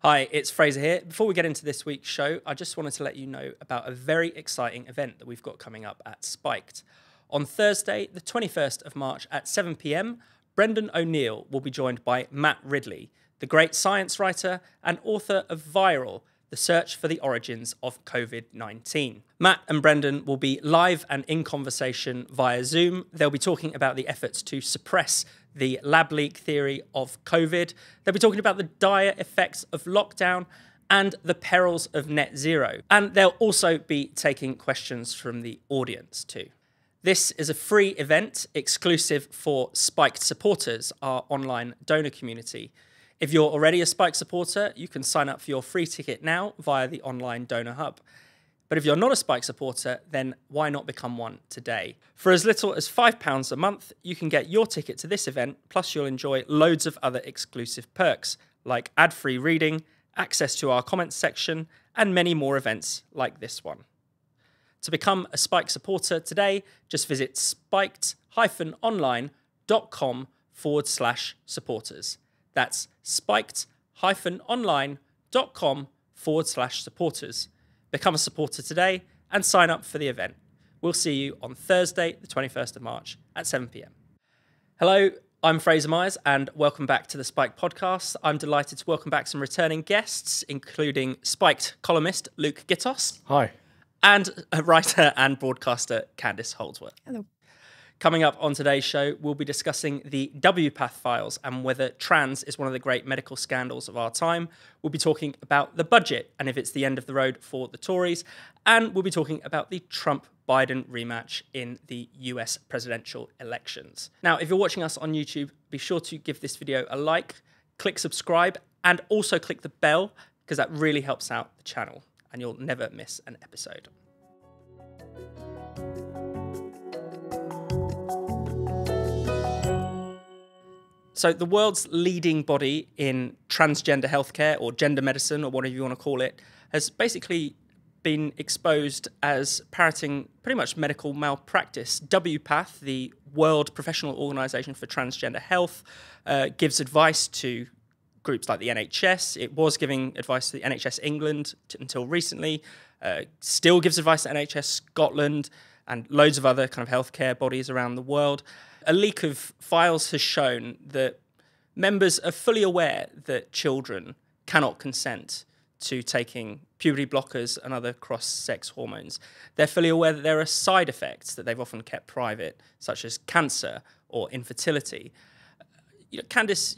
Hi, it's Fraser here. Before we get into this week's show, I just wanted to let you know about a very exciting event that we've got coming up at Spiked. On Thursday, the 21st of March at 7 p.m, Brendan O'Neill will be joined by Matt Ridley, the great science writer and author of Viral, The Search for the Origins of COVID-19. Matt and Brendan will be live and in conversation via Zoom. They'll be talking about the efforts to suppress the lab leak theory of COVID. They'll be talking about the dire effects of lockdown and the perils of net zero. And they'll also be taking questions from the audience too. This is a free event exclusive for Spiked supporters, our online donor community. If you're already a Spiked supporter, you can sign up for your free ticket now via the online donor hub. But if you're not a Spiked supporter, then why not become one today? For as little as £5 a month, you can get your ticket to this event, plus you'll enjoy loads of other exclusive perks, like ad-free reading, access to our comments section, and many more events like this one. To become a Spiked supporter today, just visit spiked-online.com/supporters. That's spiked-online.com/supporters. Become a supporter today and sign up for the event. We'll see you on Thursday, the 21st of March at 7 p.m. Hello, I'm Fraser Myers and welcome back to the Spiked podcast. I'm delighted to welcome back some returning guests, including Spiked columnist Luke Gittos. Hi. And writer and broadcaster Candice Holdsworth. Hello. Coming up on today's show, we'll be discussing the WPATH Files and whether trans is one of the great medical scandals of our time. We'll be talking about the budget and if it's the end of the road for the Tories. And we'll be talking about the Trump-Biden rematch in the US presidential elections. Now, if you're watching us on YouTube, be sure to give this video a like, click subscribe, and also click the bell, because that really helps out the channel and you'll never miss an episode. So the world's leading body in transgender healthcare or gender medicine or whatever you want to call it has basically been exposed as parroting pretty much medical malpractice. WPATH, the World Professional Organisation for Transgender Health, gives advice to groups like the NHS. It was giving advice to the NHS England until recently, still gives advice to NHS Scotland and loads of other kind of healthcare bodies around the world. A leak of files has shown that members are fully aware that children cannot consent to taking puberty blockers and other cross-sex hormones. They're fully aware that there are side effects that they've often kept private, such as cancer or infertility. Candice,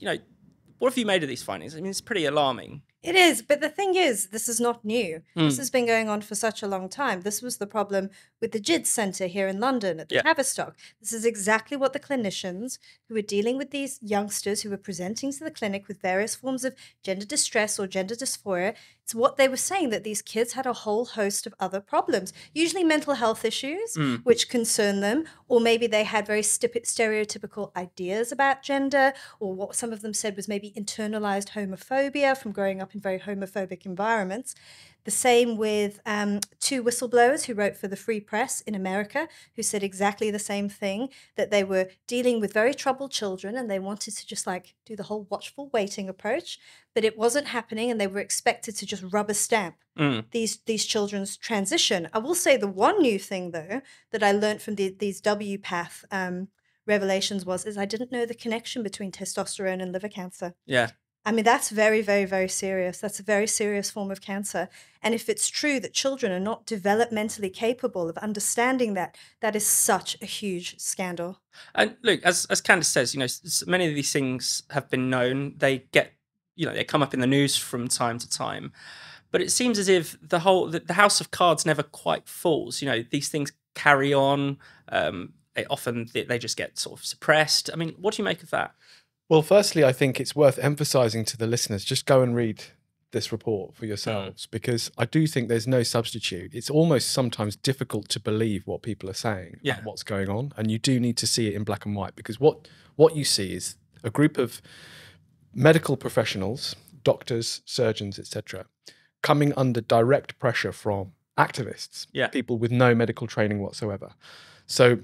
what have you made of these findings? I mean, it's pretty alarming. It is, but the thing is, this is not new. This has been going on for such a long time. This was the problem with the GIDS Centre here in London at the Tavistock. This is exactly what the clinicians who were dealing with these youngsters who were presenting to the clinic with various forms of gender distress or gender dysphoria, it's what they were saying, that these kids had a whole host of other problems, usually mental health issues, which concern them, or maybe they had very stereotypical ideas about gender, or what some of them said was maybe internalized homophobia from growing up in very homophobic environments. The same with two whistleblowers who wrote for the Free Press in America, who said exactly the same thing, that they were dealing with very troubled children and they wanted to just do the whole watchful waiting approach, but it wasn't happening and they were expected to just rubber stamp these children's transition. I will say the one new thing, though, that I learned from these WPATH revelations is I didn't know the connection between testosterone and liver cancer. Yeah. I mean, that's very, very, very serious. That's a very serious form of cancer. And if it's true that children are not developmentally capable of understanding that, that is such a huge scandal. And look, as Candice says, many of these things have been known. They get, they come up in the news from time to time. But it seems as if the house of cards never quite falls. These things carry on. They just get sort of suppressed. I mean, what do you make of that? Well, firstly, I think it's worth emphasising to the listeners, just go and read this report for yourselves, because I do think there's no substitute. It's almost sometimes difficult to believe what people are saying, about what's going on, and you do need to see it in black and white, because what you see is a group of medical professionals, doctors, surgeons, etc., coming under direct pressure from activists, people with no medical training whatsoever. So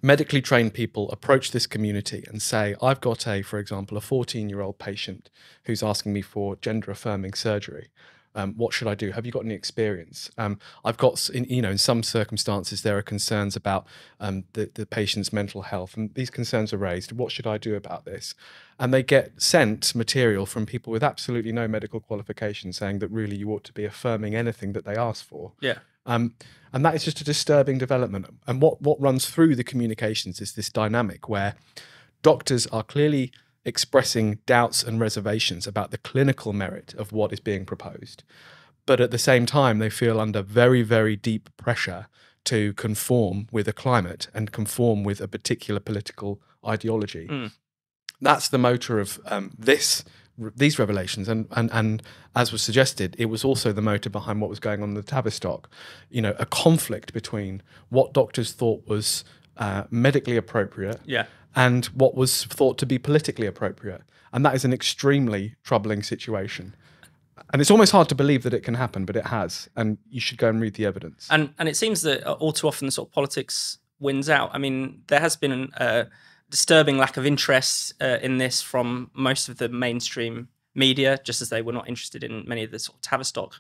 medically trained people approach this community and say, I've got for example, a 14-year-old patient who's asking me for gender-affirming surgery. What should I do? Have you got any experience? I've got, in some circumstances, there are concerns about the patient's mental health, and these concerns are raised. What should I do about this? And they get sent material from people with absolutely no medical qualification saying that really you ought to be affirming anything that they ask for. Yeah. And that is just a disturbing development. And what runs through the communications is this dynamic where doctors are clearly expressing doubts and reservations about the clinical merit of what is being proposed. But at the same time, they feel under very, very deep pressure to conform with a climate and conform with a particular political ideology. That's the motor of these revelations. And as was suggested, it was also the motor behind what was going on in the Tavistock. A conflict between what doctors thought was medically appropriate and what was thought to be politically appropriate. And that is an extremely troubling situation. And it's almost hard to believe that it can happen, but it has. And you should go and read the evidence. And it seems that all too often sort of politics wins out. I mean, there has been a disturbing lack of interest in this from most of the mainstream media, just as they were not interested in many of the sort of Tavistock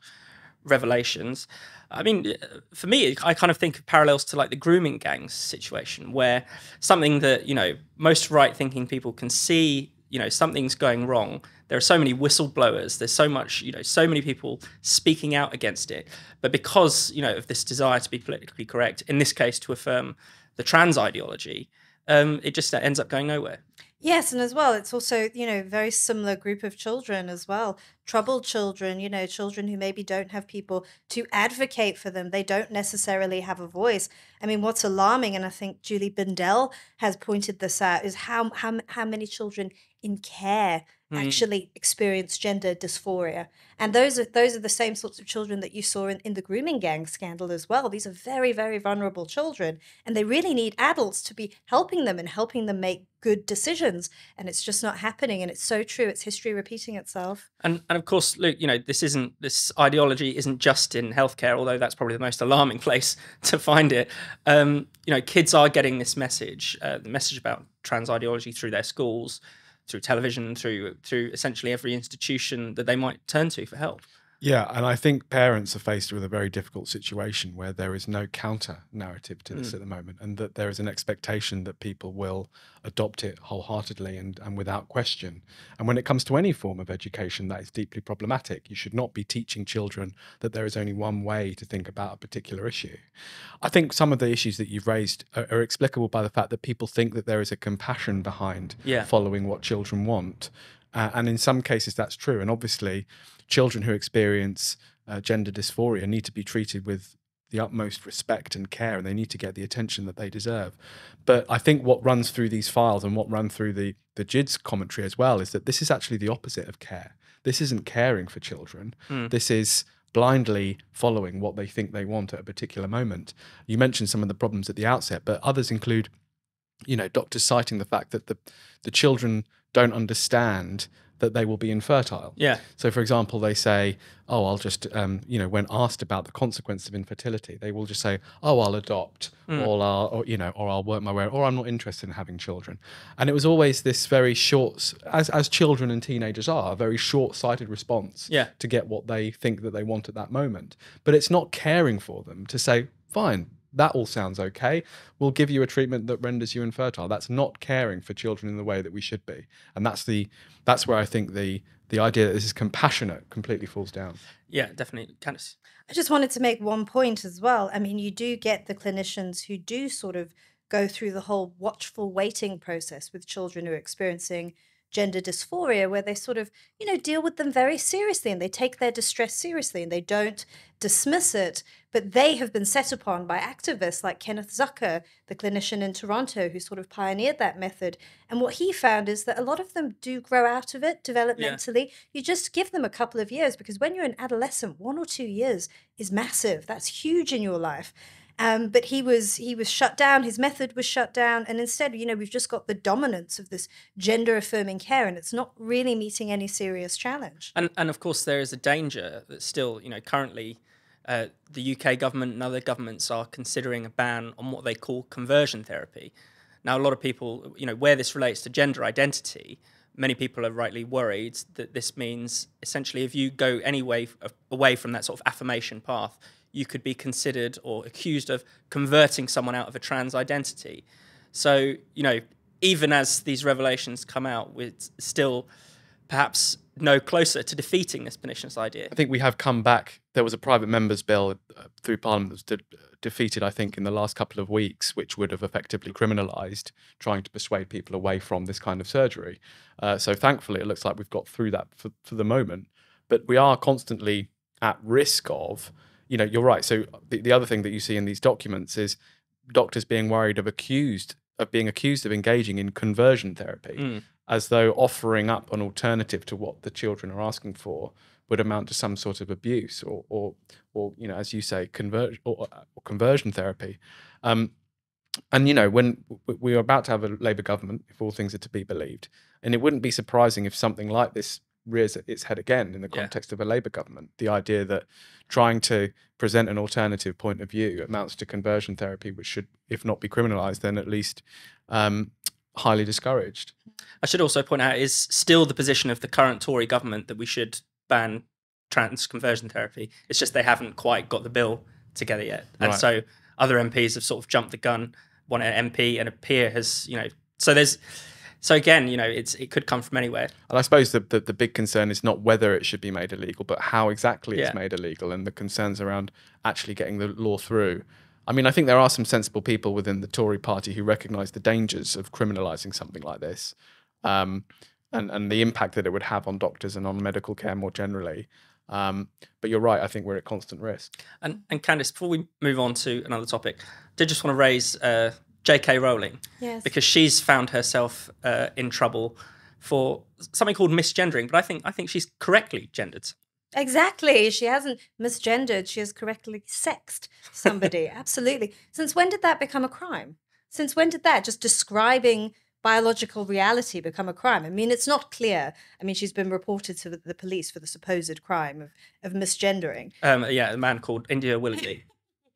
revelations. I mean, for me, I kind of think of parallels to like the grooming gangs situation, where something that, most right-thinking people can see, something's going wrong. There are so many whistleblowers. There's so much, so many people speaking out against it. But because, of this desire to be politically correct, in this case, to affirm the trans ideology, it just ends up going nowhere. Yes, and as well, it's also, very similar group of children as well. Troubled children, children who maybe don't have people to advocate for them. They don't necessarily have a voice. I mean, what's alarming, and I think Julie Bindell has pointed this out, is how many children in care actually experience gender dysphoria. And those are the same sorts of children that you saw in the grooming gang scandal as well. These are very, very vulnerable children, and they really need adults to be helping them and helping them make good decisions. And it's just not happening. And it's so true. It's history repeating itself. And of course, Luke, this ideology isn't just in healthcare, although that's probably the most alarming place to find it. Kids are getting this message, the message about trans ideology through their schools, through television, through essentially every institution that they might turn to for help. Yeah, and I think parents are faced with a very difficult situation where there is no counter narrative to this at the moment, and that there is an expectation that people will adopt it wholeheartedly and without question. And when it comes to any form of education, that is deeply problematic. You should not be teaching children that there is only one way to think about a particular issue. I think some of the issues that you've raised are explicable by the fact that people think that there is a compassion behind following what children want. And in some cases, that's true. And obviously, children who experience gender dysphoria need to be treated with the utmost respect and care, and they need to get the attention that they deserve. But I think what runs through these files and what ran through the GIDS commentary as well is that this is actually the opposite of care. This isn't caring for children. This is blindly following what they think they want at a particular moment. You mentioned some of the problems at the outset, but others include, doctors citing the fact that the children don't understand that they will be infertile. Yeah. So, for example, they say, "Oh, I'll just," when asked about the consequence of infertility, they will just say, "Oh, I'll adopt," or I'll work my way, or I'm not interested in having children. And it was always this very short, as children and teenagers are, a very short-sighted response to get what they think that they want at that moment. But it's not caring for them to say, "Fine, that all sounds okay. We'll give you a treatment that renders you infertile." That's not caring for children in the way that we should be. And that's where I think the idea that this is compassionate completely falls down. Yeah, definitely. Candice? I just wanted to make one point as well. I mean, you do get the clinicians who do sort of go through the whole watchful waiting process with children who are experiencing gender dysphoria, where they sort of, deal with them very seriously and they take their distress seriously and they don't dismiss it. But they have been set upon by activists like Kenneth Zucker, the clinician in Toronto, who sort of pioneered that method. And what he found is that a lot of them do grow out of it developmentally. Yeah. You just give them a couple of years, because when you're an adolescent, 1 or 2 years is massive. That's huge in your life. But he was shut down. His method was shut down. And instead, we've just got the dominance of this gender-affirming care, and it's not really meeting any serious challenge. And of course, there is a danger that still, currently the UK government and other governments are considering a ban on what they call conversion therapy. Now, a lot of people, where this relates to gender identity, many people are rightly worried that this means essentially if you go away from that sort of affirmation path, you could be considered or accused of converting someone out of a trans identity. So, even as these revelations come out, we're still perhaps no closer to defeating this pernicious idea. I think we have come back. There was a private member's bill through Parliament that was defeated, I think, in the last couple of weeks, which would have effectively criminalised trying to persuade people away from this kind of surgery. So thankfully, it looks like we've got through that for the moment. But we are constantly at risk of, you're right. So the other thing that you see in these documents is doctors being worried of being accused of engaging in conversion therapy, as though offering up an alternative to what the children are asking for would amount to some sort of abuse or as you say, conversion therapy. And when we are about to have a Labour government, if all things are to be believed, and it wouldn't be surprising if something like this rears its head again in the context of a Labour government. The idea that trying to present an alternative point of view amounts to conversion therapy, which should, if not be criminalised, then at least highly discouraged. I should also point out, it is still the position of the current Tory government that we should ban trans conversion therapy. It's just they haven't quite got the bill together yet. And so other MPs have sort of jumped the gun. One MP and a peer has, so again, it could come from anywhere. And I suppose the big concern is not whether it should be made illegal, but how exactly it's made illegal, and the concerns around actually getting the law through. I mean, I think there are some sensible people within the Tory party who recognise the dangers of criminalising something like this, and the impact that it would have on doctors and on medical care more generally. But you're right, I think we're at constant risk. And Candice, before we move on to another topic, I did just want to raise J.K. Rowling, because she's found herself in trouble for something called misgendering, but I think she's correctly gendered. Exactly. She hasn't misgendered. She has correctly sexed somebody. Absolutely. Since when did that become a crime? Since when did that, just describing biological reality, become a crime? I mean, it's not clear. I mean, she's been reported to the police for the supposed crime of misgendering. A man called India Willoughby.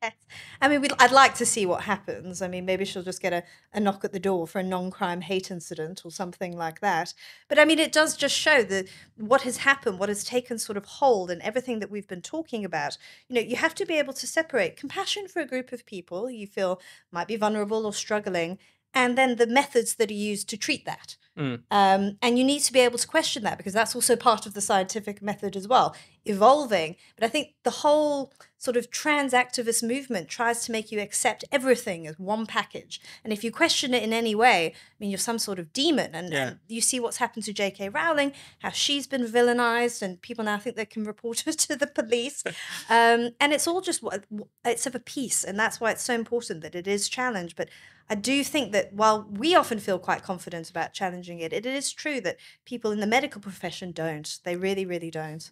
Yes. I mean, I'd like to see what happens. I mean, maybe she'll just get a knock at the door for a non-crime hate incident or something like that. But I mean, it does just show that what has happened, what has taken sort of hold, and everything that we've been talking about. You have to be able to separate compassion for a group of people you feel might be vulnerable or struggling, and then the methods that are used to treat that. And you need to be able to question that, because that's also part of the scientific method as well, evolving. But I think the whole sort of trans activist movement tries to make you accept everything as one package. And if you question it in any way, I mean, you're some sort of demon. And you see what's happened to J.K. Rowling, how she's been villainized, and people now think they can report her to the police. And it's all just, it's of a piece. And that's why it's so important that it is challenged. But I do think that while we often feel quite confident about challenging it, it is true that people in the medical profession don't. They really, really don't.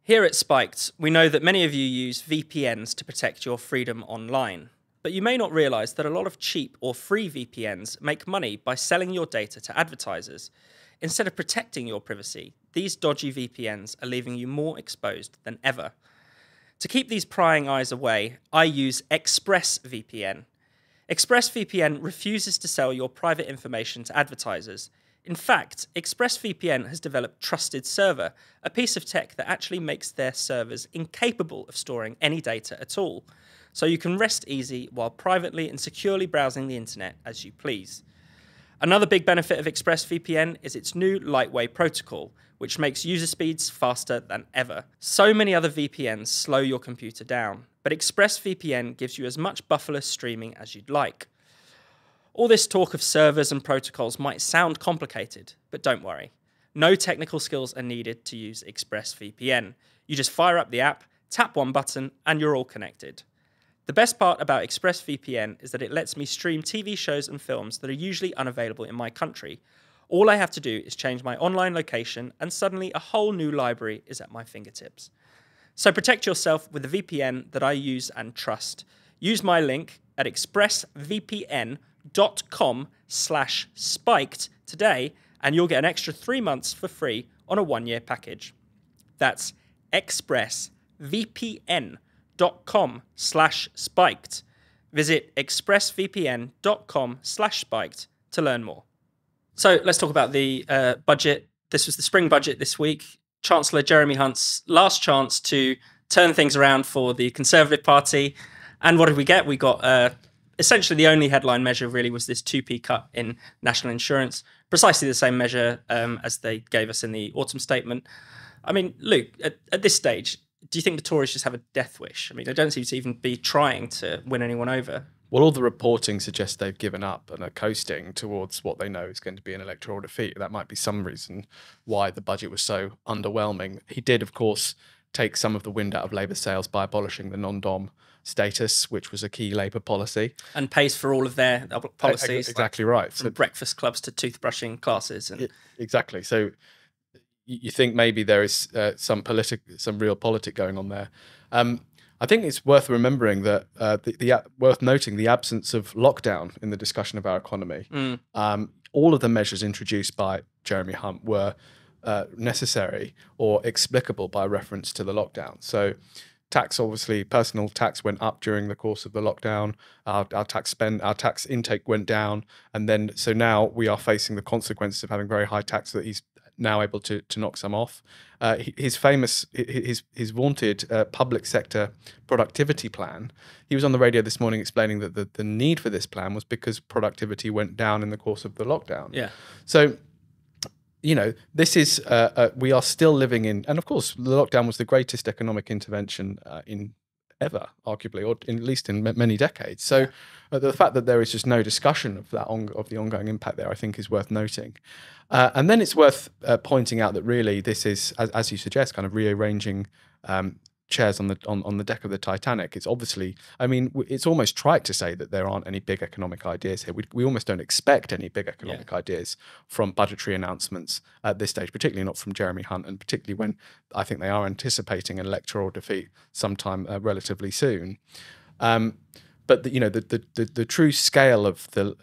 Here at Spiked, we know that many of you use VPNs to protect your freedom online. But you may not realise that a lot of cheap or free VPNs make money by selling your data to advertisers. Instead of protecting your privacy, these dodgy VPNs are leaving you more exposed than ever. To keep these prying eyes away, I use ExpressVPN. ExpressVPN refuses to sell your private information to advertisers. In fact, ExpressVPN has developed Trusted Server, a piece of tech that actually makes their servers incapable of storing any data at all, so you can rest easy while privately and securely browsing the internet as you please. Another big benefit of ExpressVPN is its new lightweight protocol, which makes user speeds faster than ever. So many other VPNs slow your computer down, but ExpressVPN gives you as much bufferless streaming as you'd like. All this talk of servers and protocols might sound complicated, but don't worry. No technical skills are needed to use ExpressVPN. You just fire up the app, tap one button, and you're all connected. The best part about ExpressVPN is that it lets me stream TV shows and films that are usually unavailable in my country. All I have to do is change my online location, and suddenly a whole new library is at my fingertips. So protect yourself with the VPN that I use and trust. Use my link at expressvpn.com/spiked today, and you'll get an extra 3 months for free on a 1-year package. That's expressvpn.com/spiked. Visit expressvpn.com/spiked to learn more. So let's talk about the budget. This was the spring budget this week. Chancellor Jeremy Hunt's last chance to turn things around for the Conservative Party. And what did we get? We got essentially the only headline measure really was this 2p cut in national insurance, precisely the same measure as they gave us in the autumn statement. I mean, Luke, at this stage, do you think the Tories just have a death wish? I mean, they don't seem to even be trying to win anyone over. Well, all the reporting suggests they've given up and are coasting towards what they know is going to be an electoral defeat. That might be some reason why the budget was so underwhelming. He did, of course, take some of the wind out of Labour sails by abolishing the non-dom status, which was a key Labour policy. And pays for all of their policies. Exactly right. From breakfast clubs to toothbrushing classes. Exactly. So you think maybe there is some real politic going on there. I think it's worth remembering that worth noting the absence of lockdown in the discussion of our economy. All of the measures introduced by Jeremy Hunt were necessary or explicable by reference to the lockdown. So tax, obviously, personal tax went up during the course of the lockdown. Our tax intake went down, and then so now we are facing the consequences of having very high tax that he's now able to knock some off. His vaunted public sector productivity plan. He was on the radio this morning explaining that the need for this plan was because productivity went down in the course of the lockdown. Yeah. So, you know, this is we are still living in, and of course, the lockdown was the greatest economic intervention in ever, arguably, or at least in many decades. So the fact that there is just no discussion of that of the ongoing impact there, I think, is worth noting. And then it's worth pointing out that really this is, as you suggest, kind of rearranging chairs on the deck of the Titanic. It's obviously, I mean, it's almost trite to say that there aren't any big economic ideas here. We almost don't expect any big economic ideas from budgetary announcements at this stage, particularly not from Jeremy Hunt, and particularly when I think they are anticipating an electoral defeat sometime relatively soon. But the true scale of the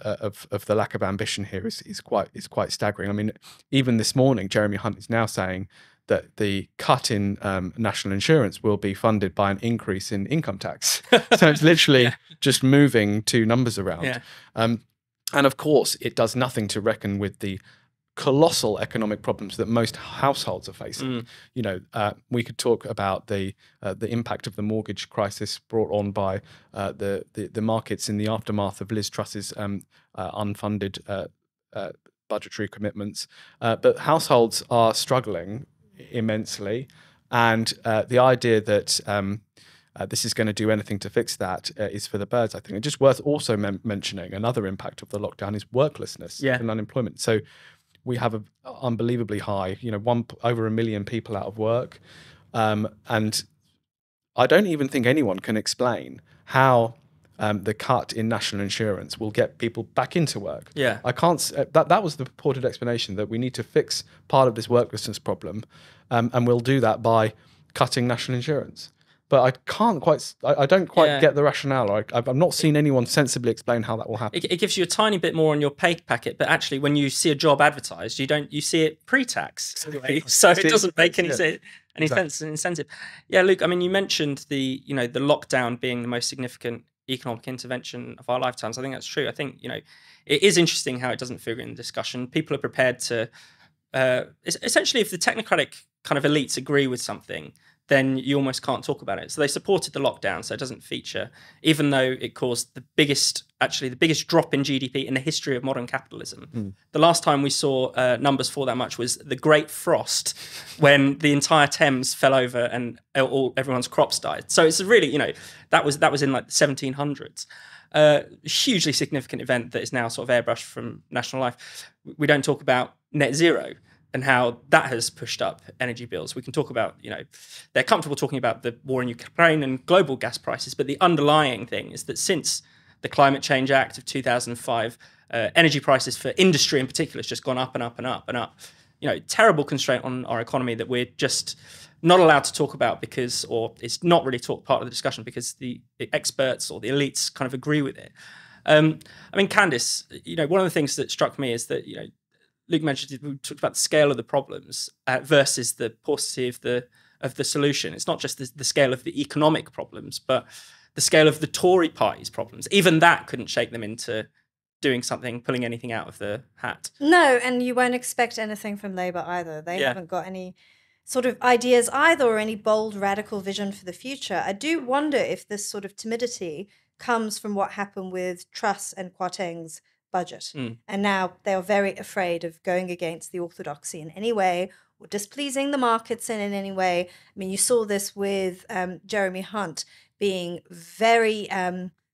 lack of ambition here is quite staggering. I mean, even this morning, Jeremy Hunt is now saying that the cut in national insurance will be funded by an increase in income tax. So it's literally just moving two numbers around. Yeah. And of course, it does nothing to reckon with the colossal economic problems that most households are facing. You know, we could talk about the impact of the mortgage crisis brought on by the markets in the aftermath of Liz Truss's unfunded budgetary commitments. But households are struggling immensely, and the idea that this is going to do anything to fix that is for the birds, I think. And just worth also mentioning another impact of the lockdown is worklessness and unemployment. So we have an unbelievably high, over 1 million people out of work. And I don't even think anyone can explain how the cut in national insurance will get people back into work. Yeah. I can't, that was the purported explanation, that we need to fix part of this worklessness problem, and we'll do that by cutting national insurance. But I don't quite get the rationale. I've not seen anyone sensibly explain how that will happen. It gives you a tiny bit more on your pay packet, but actually, when you see a job advertised, you see it pre-tax anyway, so it doesn't make any sense and incentive. Yeah, Luke. I mean, you mentioned the lockdown being the most significant economic intervention of our lifetimes. I think that's true. I think it is interesting how it doesn't figure in the discussion. People are prepared to essentially, if the technocratic kind of elites agree with something, then you almost can't talk about it. So they supported the lockdown, so it doesn't feature, even though it caused the biggest drop in GDP in the history of modern capitalism. The last time we saw numbers fall that much was the Great Frost, when the entire Thames fell over and everyone's crops died. So it's really, that was in like the 1700s. Hugely significant event that is now sort of airbrushed from national life. We don't talk about net zero and how that has pushed up energy bills. We can talk about, they're comfortable talking about the war in Ukraine and global gas prices, but the underlying thing is that since the Climate Change Act of 2005, energy prices for industry in particular has just gone up and up and up and up. Terrible constraint on our economy that we're just not allowed to talk about or it's not really part of the discussion because the experts or the elites kind of agree with it. I mean, Candice, one of the things that struck me is that, Luke mentioned, we talked about the scale of the problems versus the paucity of the solution. It's not just the scale of the economic problems, but the scale of the Tory party's problems. Even that couldn't shake them into doing something, pulling anything out of the hat. No, and you won't expect anything from Labour either. They haven't got any sort of ideas either, or any bold radical vision for the future. I do wonder if this sort of timidity comes from what happened with Truss and Kwarteng's budget. And now they are very afraid of going against the orthodoxy in any way, or displeasing the markets in any way. I mean, you saw this with Jeremy Hunt being very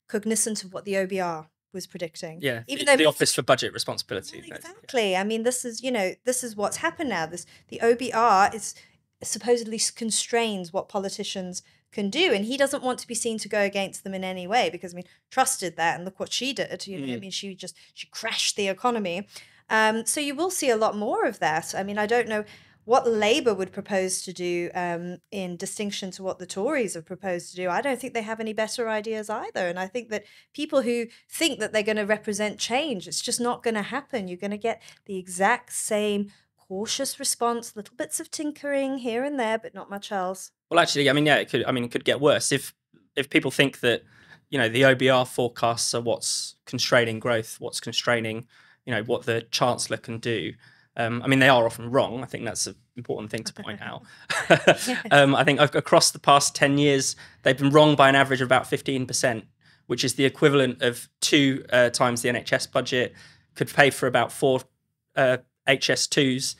cognizant of what the OBR was predicting. Yeah, even the Office for Budget Responsibility. Well, exactly. Yeah. I mean, this is what's happened now. The OBR is supposedly constrains what politicians can do, and he doesn't want to be seen to go against them in any way, because I mean, Truss did that, and look what she did. You know, I mean, she crashed the economy. So you will see a lot more of that. I mean, I don't know what Labour would propose to do in distinction to what the Tories have proposed to do. I don't think they have any better ideas either. And I think that people who think that they're going to represent change, it's just not going to happen. You're going to get the exact same cautious response, little bits of tinkering here and there, but not much else. Well, actually, I mean, yeah, it could get worse if people think that, you know, the OBR forecasts are what's constraining growth, what's constraining, you know, what the Chancellor can do. I mean, they are often wrong. I think that's an important thing to point out. I think across the past 10 years, they've been wrong by an average of about 15%, which is the equivalent of 2 times the NHS budget, could pay for about 4 HS2s,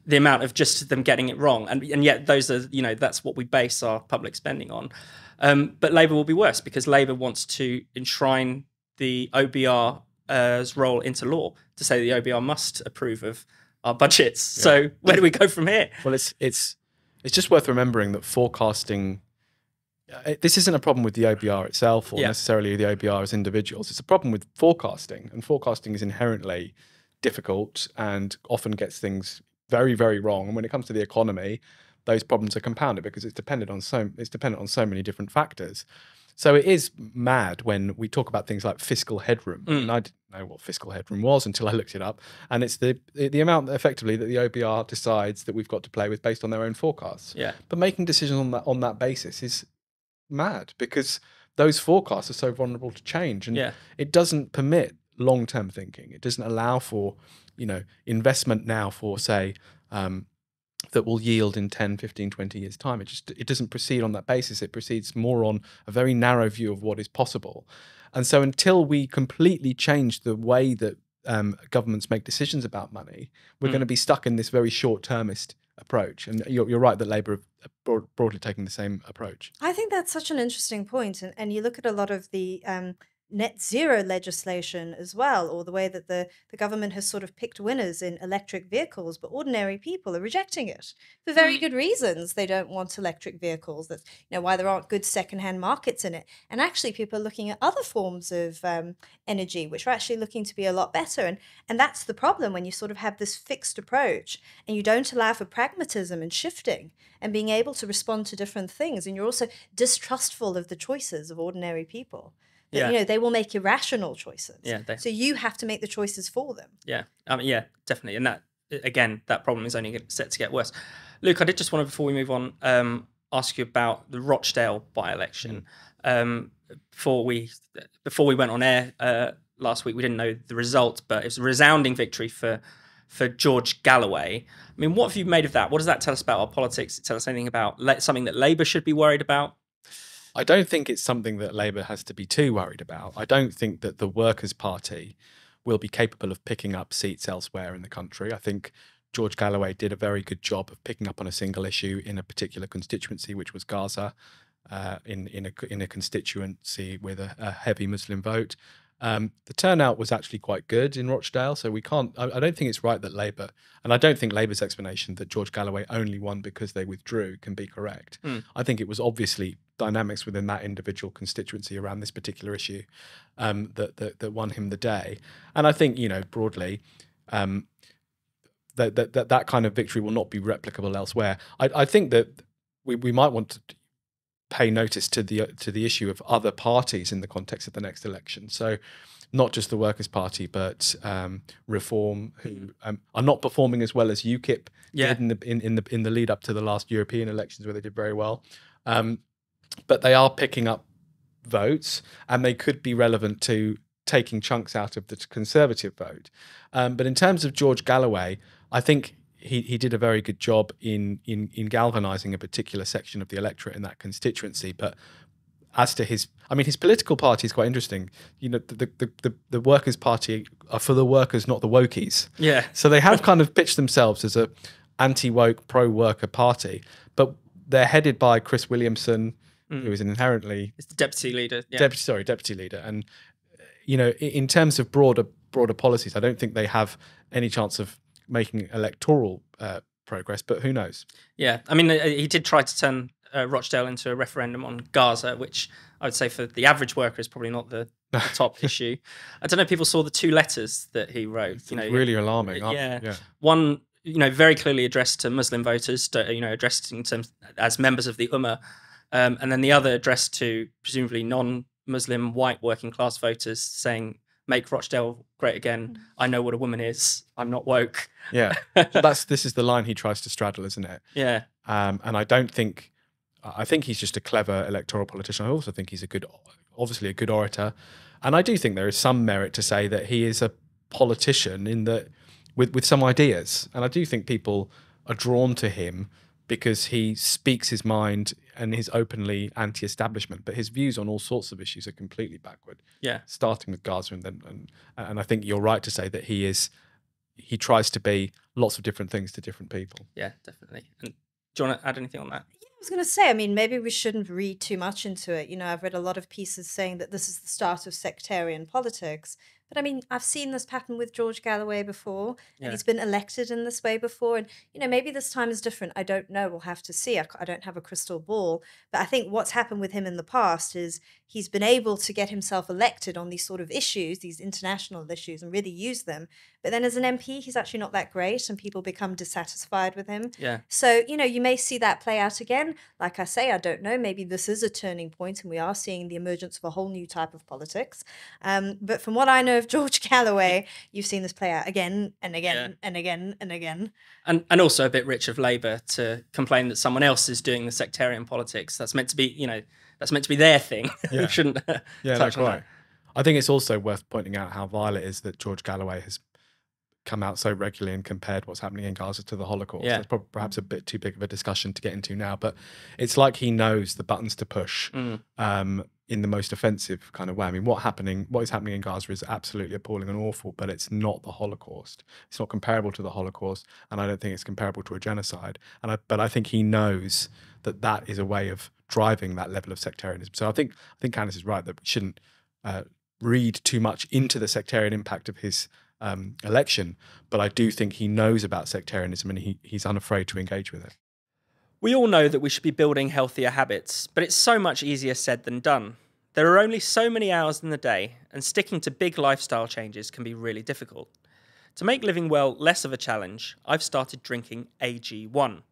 the amount of just them getting it wrong. And yet those are, you know, that's what we base our public spending on. But Labour will be worse, because Labour wants to enshrine the OBR's role into law, to say the OBR must approve of our budgets. Yeah. So where do we go from here? Well, it's just worth remembering that forecasting, this isn't a problem with the OBR itself, or necessarily the OBR as individuals. It's a problem with forecasting, and forecasting is inherently difficult and often gets things very, very wrong. And when it comes to the economy, those problems are compounded because it's dependent on so many different factors. So it is mad when we talk about things like fiscal headroom. And I didn't know what fiscal headroom was until I looked it up. And it's the amount effectively that the OBR decides that we've got to play with based on their own forecasts. Yeah. But making decisions on that basis is mad, because those forecasts are so vulnerable to change, and it doesn't permit long-term thinking. It doesn't allow for, you know, investment now for, say, that will yield in 10, 15, 20 years' time. It doesn't proceed on that basis. It proceeds more on a very narrow view of what is possible. And so until we completely change the way that governments make decisions about money, we're going to be stuck in this very short-termist approach. And you're right that Labour are broadly taking the same approach. I think that's such an interesting point. And you look at a lot of the net zero legislation as well, or the way that the government has sort of picked winners in electric vehicles, but ordinary people are rejecting it for very good reasons. They don't want electric vehicles. That's, you know, why there aren't good secondhand markets in it. And actually people are looking at other forms of energy, which are actually looking to be a lot better. And that's the problem when you sort of have this fixed approach and you don't allow for pragmatism and shifting and being able to respond to different things. And you're also distrustful of the choices of ordinary people. That, you know, they will make irrational choices. Yeah, so you have to make the choices for them. Yeah, yeah, definitely. And that, again, that problem is only set to get worse. Luke, I did just want to, before we move on, ask you about the Rochdale by-election. Before we went on air last week, we didn't know the result, but it was a resounding victory for George Galloway. I mean, what have you made of that? What does that tell us about our politics? Does it tell us anything about something that Labour should be worried about? I don't think it's something that Labour has to be too worried about. I don't think that the Workers' Party will be capable of picking up seats elsewhere in the country. I think George Galloway did a very good job of picking up on a single issue in a particular constituency, which was Gaza, in a constituency with a heavy Muslim vote. The turnout was actually quite good in Rochdale, so we can't. I don't think it's right that Labour, and I don't think Labour's explanation that George Galloway only won because they withdrew can be correct. I think it was obviously dynamics within that individual constituency around this particular issue that won him the day. And I think, you know, broadly, that kind of victory will not be replicable elsewhere. I think that we might want to pay notice to the issue of other parties in the context of the next election. So not just the Workers' Party, but Reform, who are not performing as well as UKIP did in the lead up to the last European elections, where they did very well. But they are picking up votes, and they could be relevant to taking chunks out of the Conservative vote. But in terms of George Galloway, I think he did a very good job in galvanising a particular section of the electorate in that constituency. But as to his political party is quite interesting. You know, the Workers' Party are for the workers, not the wokies. Yeah. So they have kind of pitched themselves as a anti-woke, pro-worker party, but they're headed by Chris Williamson, who is an inherently... It's the deputy leader. Yeah. Deputy leader. And, you know, in terms of broader policies, I don't think they have any chance of making electoral progress, but who knows? Yeah. I mean, he did try to turn Rochdale into a referendum on Gaza, which I would say for the average worker is probably not the top issue. I don't know if people saw the 2 letters that he wrote. It's really alarming. Yeah. One, very clearly addressed to Muslim voters, addressed in terms as members of the Ummah, and then the other addressed to presumably non-Muslim white working class voters, saying, "Make Rochdale great again. I know what a woman is. I'm not woke." Yeah, this is the line he tries to straddle, isn't it? Yeah. And I think he's just a clever electoral politician. I also think he's obviously a good orator, and I do think there is some merit to say that he is a politician in that with some ideas, and I do think people are drawn to him because he speaks his mind and is openly anti-establishment, but his views on all sorts of issues are completely backward. Yeah, starting with Gaza, and I think you're right to say that he tries to be lots of different things to different people. Yeah, definitely. And do you want to add anything on that? I was going to say, maybe we shouldn't read too much into it. I've read a lot of pieces saying that this is the start of sectarian politics. But I've seen this pattern with George Galloway before, and he's been elected in this way before. And, maybe this time is different. I don't know. We'll have to see. I don't have a crystal ball. But I think what's happened with him in the past is he's been able to get himself elected on these sort of issues, these international issues, and really use them. But then as an MP, he's actually not that great, and people become dissatisfied with him. Yeah. So, you may see that play out again. Like I say, I don't know. Maybe this is a turning point, and we are seeing the emergence of a whole new type of politics. But from what I know of George Galloway, you've seen this play out again and again and again and again. And also a bit rich of Labour to complain that someone else is doing the sectarian politics. That's meant to be, that's meant to be their thing. Yeah. We shouldn't touch on that. I think it's also worth pointing out how vile it is that George Galloway has come out so regularly and compared what's happening in Gaza to the Holocaust. Yeah. It's probably perhaps a bit too big of a discussion to get into now, but it's like he knows the buttons to push in the most offensive kind of way. What is happening in Gaza is absolutely appalling and awful, but it's not the Holocaust. It's not comparable to the Holocaust, and I don't think it's comparable to a genocide. But I think he knows that is a way of driving that level of sectarianism. So I think Candice is right that we shouldn't read too much into the sectarian impact of his election, but I do think he knows about sectarianism and he's unafraid to engage with it. We all know that we should be building healthier habits, but it's so much easier said than done. There are only so many hours in the day, and sticking to big lifestyle changes can be really difficult. To make living well less of a challenge, I've started drinking AG1.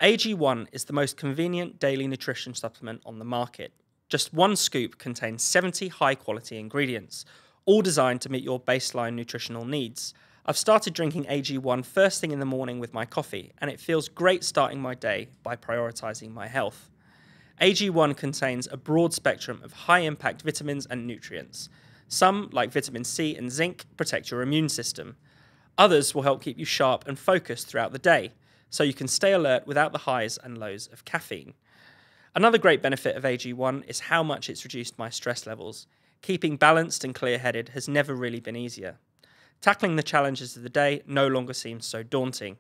AG1 is the most convenient daily nutrition supplement on the market. Just 1 scoop contains 70 high-quality ingredients, all designed to meet your baseline nutritional needs. I've started drinking AG1 first thing in the morning with my coffee, and it feels great starting my day by prioritising my health. AG1 contains a broad spectrum of high-impact vitamins and nutrients. Some, like vitamin C and zinc, protect your immune system. Others will help keep you sharp and focused throughout the day, so you can stay alert without the highs and lows of caffeine. Another great benefit of AG1 is how much it's reduced my stress levels. Keeping balanced and clear-headed has never really been easier. Tackling the challenges of the day no longer seems so daunting.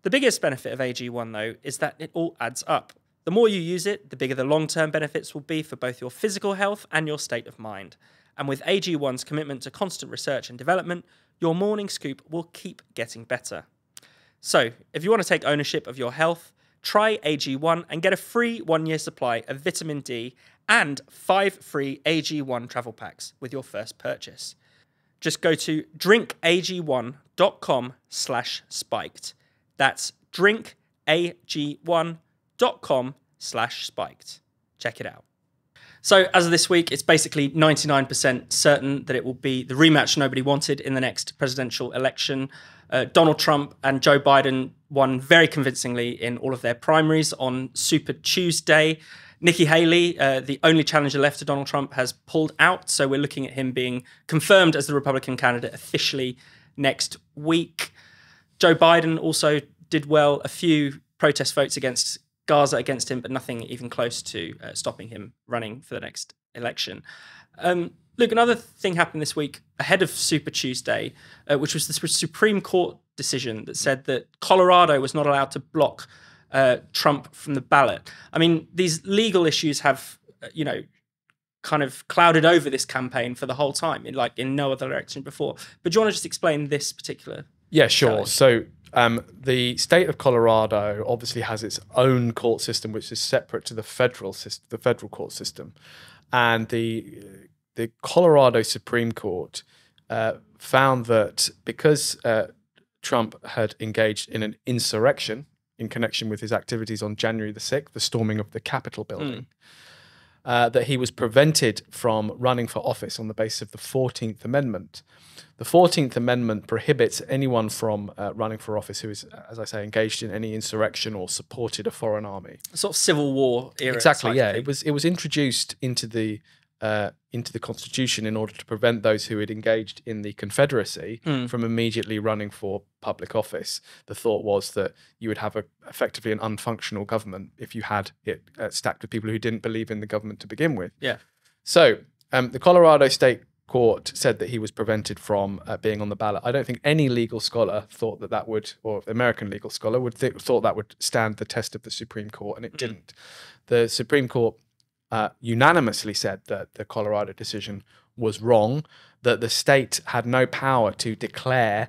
The biggest benefit of AG1, though, is that it all adds up. The more you use it, the bigger the long-term benefits will be for both your physical health and your state of mind. And with AG1's commitment to constant research and development, your morning scoop will keep getting better. So, if you want to take ownership of your health, try AG1 and get a free 1-year supply of vitamin D and 5 free AG1 travel packs with your first purchase. Just go to drinkag1.com/spiked. That's drinkag1.com/spiked. Check it out. So as of this week, it's basically 99% certain that it will be the rematch nobody wanted in the next presidential election. Donald Trump and Joe Biden won very convincingly in all of their primaries on Super Tuesday. Nikki Haley, the only challenger left to Donald Trump, has pulled out. So we're looking at him being confirmed as the Republican candidate officially next week. Joe Biden also did well. A few protest votes against Gaza against him, but nothing even close to stopping him running for the next election. Look, another thing happened this week ahead of Super Tuesday, which was the Supreme Court decision that said that Colorado was not allowed to block Trump from the ballot. I mean, these legal issues have, kind of clouded over this campaign for the whole time, in no other election before. But do you want to just explain this particular? Yeah, sure. Challenge? So the state of Colorado obviously has its own court system, which is separate to the federal system, the federal court system, and the Colorado Supreme Court found that because Trump had engaged in an insurrection in connection with his activities on January the 6th, the storming of the Capitol building, that he was prevented from running for office on the basis of the 14th Amendment. The 14th Amendment prohibits anyone from running for office who is, as I say, engaged in any insurrection or supported a foreign army. A sort of Civil War era. Exactly, yeah. It was introduced into the Constitution in order to prevent those who had engaged in the Confederacy from immediately running for public office. The thought was that you would have effectively an unfunctional government if you had it stacked with people who didn't believe in the government to begin with. Yeah. So the Colorado State Court said that he was prevented from being on the ballot. I don't think any legal scholar thought that would, or American legal scholar thought that would stand the test of the Supreme Court, and it didn't. The Supreme Court unanimously said that the Colorado decision was wrong, that the state had no power to declare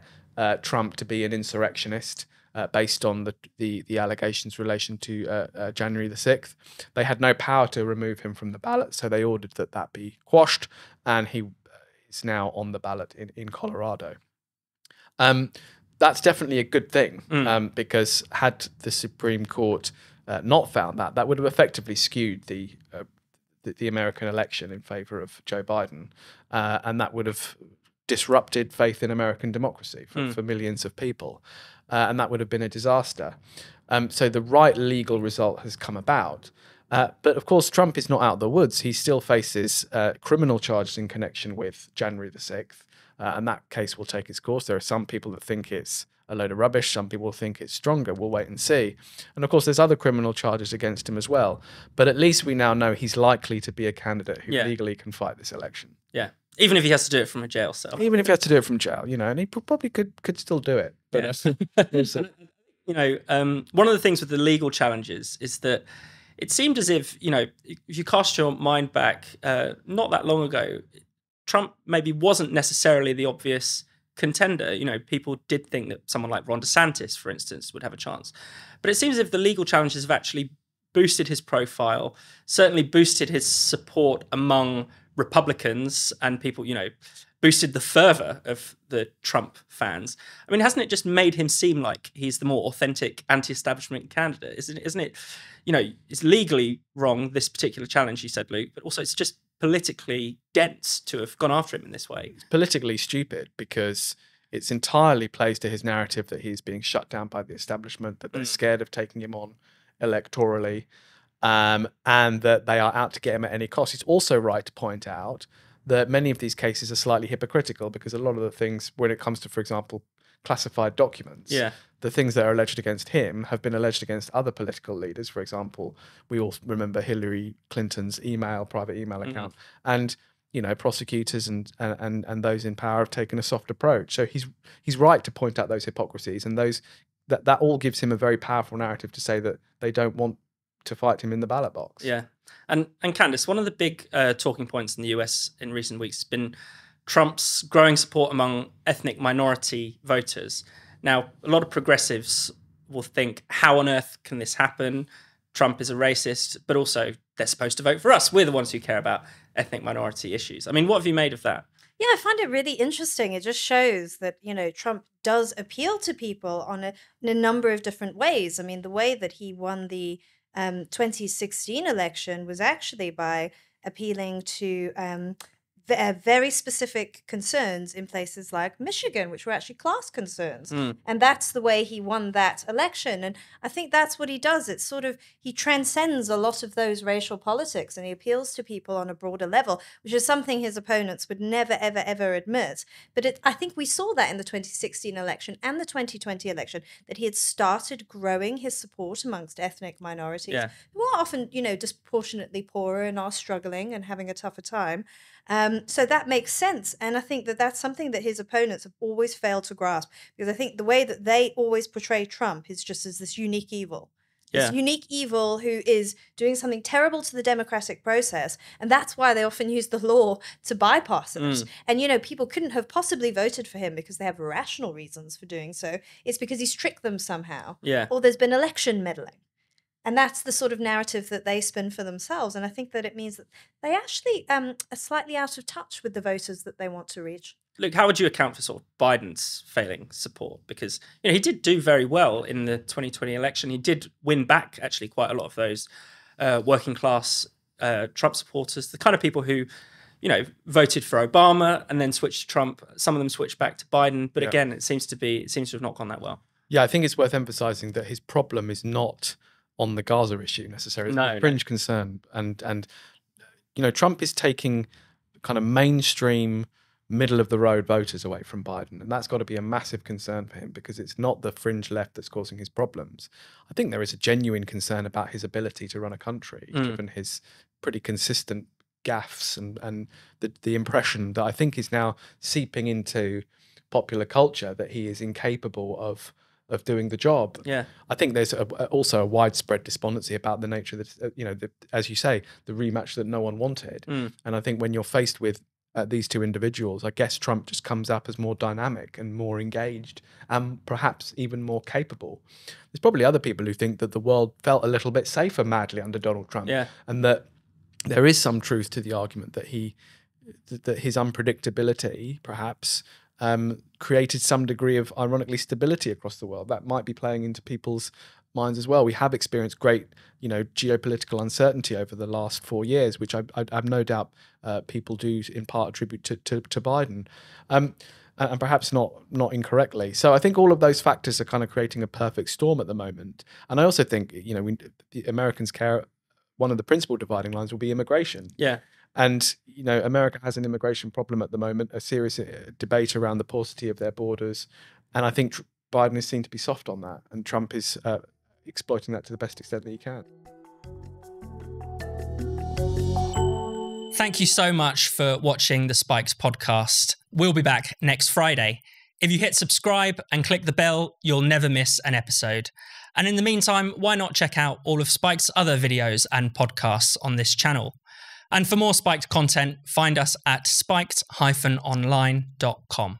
Trump to be an insurrectionist based on the allegations in relation to January the 6th. They had no power to remove him from the ballot, so they ordered that be quashed, and he is now on the ballot in Colorado. That's definitely a good thing, because had the Supreme Court not found that would have effectively skewed the American election in favor of Joe Biden, and that would have disrupted faith in American democracy for millions of people, and that would have been a disaster. So the right legal result has come about. But of course, Trump is not out of the woods. He still faces criminal charges in connection with January the 6th, and that case will take its course. There are some people that think it's a load of rubbish. Some people think it's stronger. We'll wait and see. And of course, there's other criminal charges against him as well. But at least we now know he's likely to be a candidate who legally can fight this election. Yeah. Even if he has to do it from a jail cell. Even if he has to do it from jail, and he probably could still do it. But one of the things with the legal challenges is that it seemed as if, if you cast your mind back not that long ago, Trump maybe wasn't necessarily the obvious contender. People did think that someone like Ron DeSantis, for instance, would have a chance. But it seems as if the legal challenges have actually boosted his profile, certainly boosted his support among Republicans, and people, boosted the fervor of the Trump fans. I mean, hasn't it just made him seem like he's the more authentic anti-establishment candidate? Isn't it? It's legally wrong, this particular challenge, you said, Luke, but also it's just politically dense to have gone after him in this way. It's politically stupid because it's entirely plays to his narrative that he's being shut down by the establishment, that they're scared of taking him on electorally, and that they are out to get him at any cost. It's also right to point out that many of these cases are slightly hypocritical, because a lot of the things, when it comes to, for example, classified documents, the things that are alleged against him have been alleged against other political leaders. For example, we all remember Hillary Clinton's private email account, and prosecutors and those in power have taken a soft approach. So he's right to point out those hypocrisies, and that all gives him a very powerful narrative to say that they don't want to fight him in the ballot box. Yeah. And Candice, one of the big talking points in the US in recent weeks has been Trump's growing support among ethnic minority voters. Now, a lot of progressives will think, how on earth can this happen? Trump is a racist, but also they're supposed to vote for us. We're the ones who care about ethnic minority issues. I mean, what have you made of that? Yeah, I find it really interesting. It just shows that, Trump does appeal to people in a number of different ways. I mean, the way that he won the 2016 election was actually by appealing to very specific concerns in places like Michigan, which were actually class concerns. And that's the way he won that election. And I think that's what he does. It's sort of, he transcends a lot of those racial politics, and he appeals to people on a broader level, which is something his opponents would never, ever, ever admit. But I think we saw that in the 2016 election and the 2020 election, that he had started growing his support amongst ethnic minorities who are often, disproportionately poorer and are struggling and having a tougher time. So that makes sense. And I think that that's something that his opponents have always failed to grasp, because I think the way that they always portray Trump is just as this unique evil. This unique evil who is doing something terrible to the democratic process. And that's why they often use the law to bypass it. And, people couldn't have possibly voted for him because they have rational reasons for doing so. It's because he's tricked them somehow. Or there's been election meddling. And that's the sort of narrative that they spin for themselves. And I think that it means that they actually are slightly out of touch with the voters that they want to reach. Luke, how would you account for sort of Biden's failing support? Because he did do very well in the 2020 election. He did win back actually quite a lot of those working class Trump supporters, the kind of people who, voted for Obama and then switched to Trump. Some of them switched back to Biden. But again, it seems to have not gone that well. Yeah, I think it's worth emphasizing that his problem is not on the Gaza issue necessarily. It's a fringe concern. And Trump is taking kind of mainstream, middle of the road voters away from Biden. And that's got to be a massive concern for him, because it's not the fringe left that's causing his problems. I think there is a genuine concern about his ability to run a country, given his pretty consistent gaffes and the impression that I think is now seeping into popular culture that he is incapable of doing the job. I think there's also a widespread despondency about the nature of as you say, the rematch that no one wanted. And I think when you're faced with these two individuals, I guess Trump just comes up as more dynamic and more engaged and perhaps even more capable. There's probably other people who think that the world felt a little bit safer madly under Donald Trump, and that there is some truth to the argument that his unpredictability perhaps created some degree of, ironically, stability across the world. That might be playing into people's minds as well. We have experienced great, geopolitical uncertainty over the last 4 years, which I have no doubt people do in part attribute to Biden, and perhaps not incorrectly. So I think all of those factors are kind of creating a perfect storm at the moment. And I also think, the Americans care. One of the principal dividing lines will be immigration. And, America has an immigration problem at the moment, a serious debate around the paucity of their borders. And I think Biden is seen to be soft on that. And Trump is exploiting that to the best extent that he can. Thank you so much for watching the Spiked podcast. We'll be back next Friday. If you hit subscribe and click the bell, you'll never miss an episode. And in the meantime, why not check out all of Spiked's other videos and podcasts on this channel? And for more Spiked content, find us at spiked-online.com.